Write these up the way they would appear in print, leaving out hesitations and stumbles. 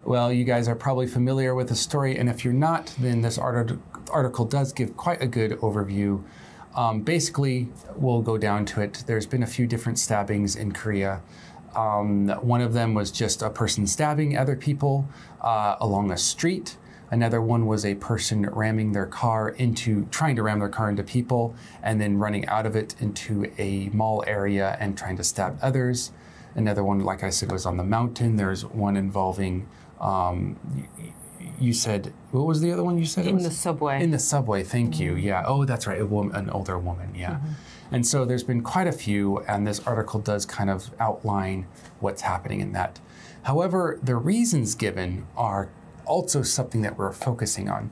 Well, you guys are probably familiar with the story, and if you're not, then this article does give quite a good overview. Basically, we'll go down to it. There's been a few different stabbings in Korea. One of them was just a person stabbing other people along a street. Another one was a person trying to ram their car into people and then running out of it into a mall area and trying to stab others. Another one, like I said, was on the mountain. There's one involving, you said, what was the other one you said? In the subway. In the subway, thank you. Yeah, oh, that's right, an older woman, yeah. And so there's been quite a few, and this article does kind of outline what's happening in that. However, the reasons given are also something that we're focusing on.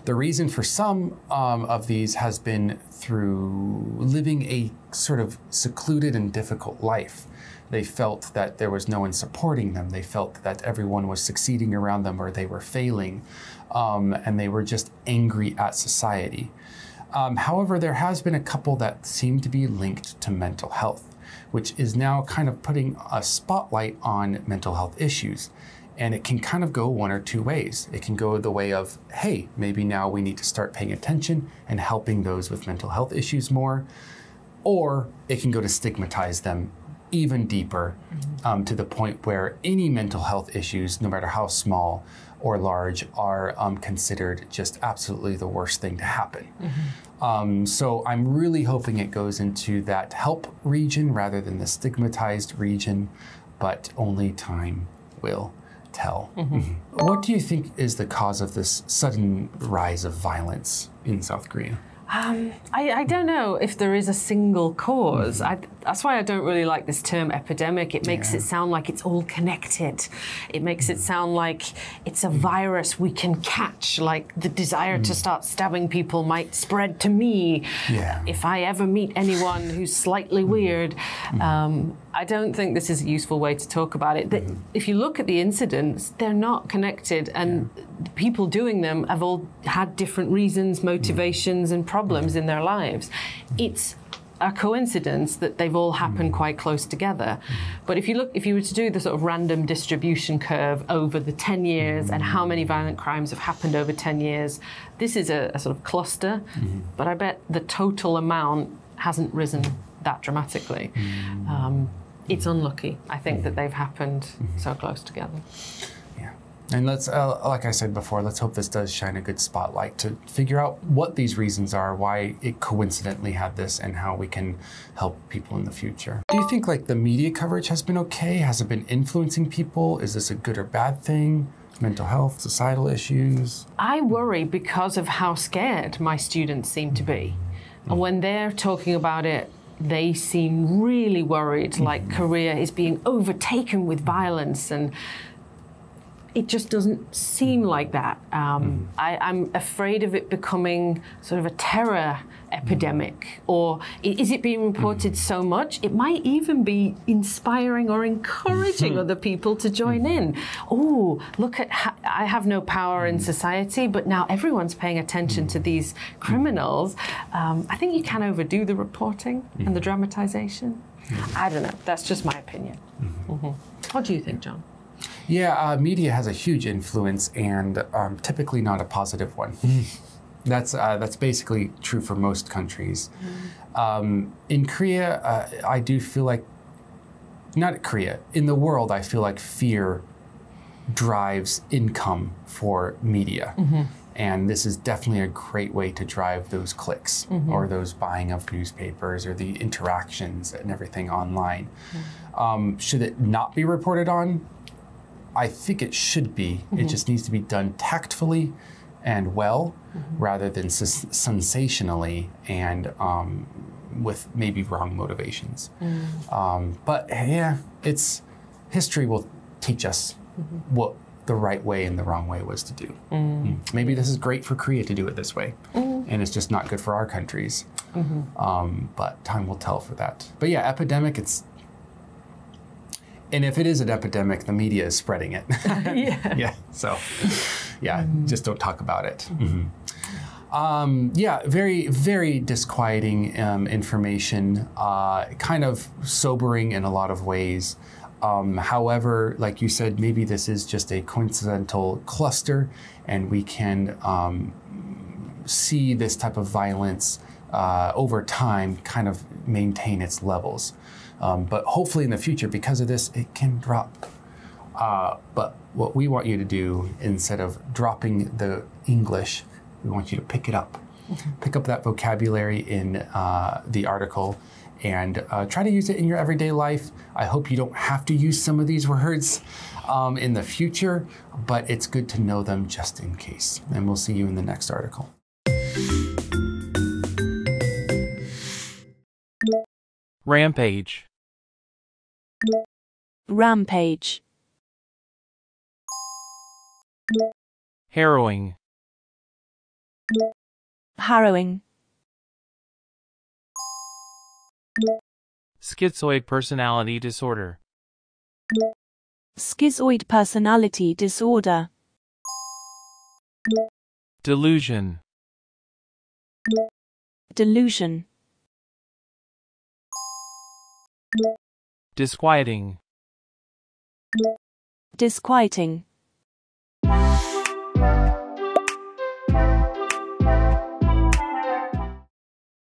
The reason for some of these has been through living a sort of secluded and difficult life. They felt that there was no one supporting them. They felt that everyone was succeeding around them or they were failing, and they were just angry at society. However, there has been a couple that seem to be linked to mental health, which is now kind of putting a spotlight on mental health issues. And it can kind of go one or two ways. It can go the way of, hey, maybe now we need to start paying attention and helping those with mental health issues more. Or it can go to stigmatize them even deeper, to the point where any mental health issues, no matter how small or large, are considered just absolutely the worst thing to happen. So I'm really hoping it goes into that help region rather than the stigmatized region, but only time will tell. What do you think is the cause of this sudden rise of violence in South Korea? I don't know if there is a single cause. That's why I don't really like this term epidemic. It makes it sound like it's all connected. It makes it sound like it's a virus we can catch, like the desire to start stabbing people might spread to me if I ever meet anyone who's slightly weird. I don't think this is a useful way to talk about it. If you look at the incidents, they're not connected, and the people doing them have all had different reasons, motivations, and problems in their lives. It's a coincidence that they've all happened quite close together. But if you were to do the sort of random distribution curve over the 10 years and how many violent crimes have happened over 10 years, this is a sort of cluster, but I bet the total amount hasn't risen that dramatically. It's unlucky, I think, that they've happened so close together. Yeah, and let's, like I said before, let's hope this does shine a good spotlight to figure out what these reasons are, why it coincidentally had this, and how we can help people in the future. Do you think like the media coverage has been okay? Has it been influencing people? Is this a good or bad thing? Mental health, societal issues? I worry because of how scared my students seem to be. And when they're talking about it, they seem really worried, like Korea is being overtaken with violence, and it just doesn't seem like that. I'm afraid of it becoming sort of a terror epidemic, or is it being reported so much it might even be inspiring or encouraging other people to join in. Oh, look at I have no power in society, but now everyone's paying attention to these criminals. I think you can overdo the reporting and the dramatization. I don't know, that's just my opinion. What do you think, John? Yeah, media has a huge influence, and typically not a positive one. That's basically true for most countries. In Korea, I do feel like, not Korea, in the world, I feel like fear drives income for media. And this is definitely a great way to drive those clicks or those buying of newspapers or the interactions and everything online. Should it not be reported on? I think it should be. It just needs to be done tactfully and well, rather than sensationally and with maybe wrong motivations. But yeah, history will teach us what the right way and the wrong way was to do. Maybe this is great for Korea to do it this way, and it's just not good for our countries. But time will tell for that. But yeah, epidemic, and if it is an epidemic, the media is spreading it. So yeah, just don't talk about it. Yeah, very, very disquieting information, kind of sobering in a lot of ways. However, like you said, maybe this is just a coincidental cluster, and we can see this type of violence over time kind of maintain its levels. But hopefully in the future, because of this, it can drop. But what we want you to do, instead of dropping the English, we want you to pick it up. Pick up that vocabulary in the article and try to use it in your everyday life. I hope you don't have to use some of these words in the future, but it's good to know them just in case. And we'll see you in the next article. Rampage. Rampage. Harrowing. Harrowing. Schizoid personality disorder. Schizoid personality disorder. Delusion. Delusion. Disquieting. Disquieting.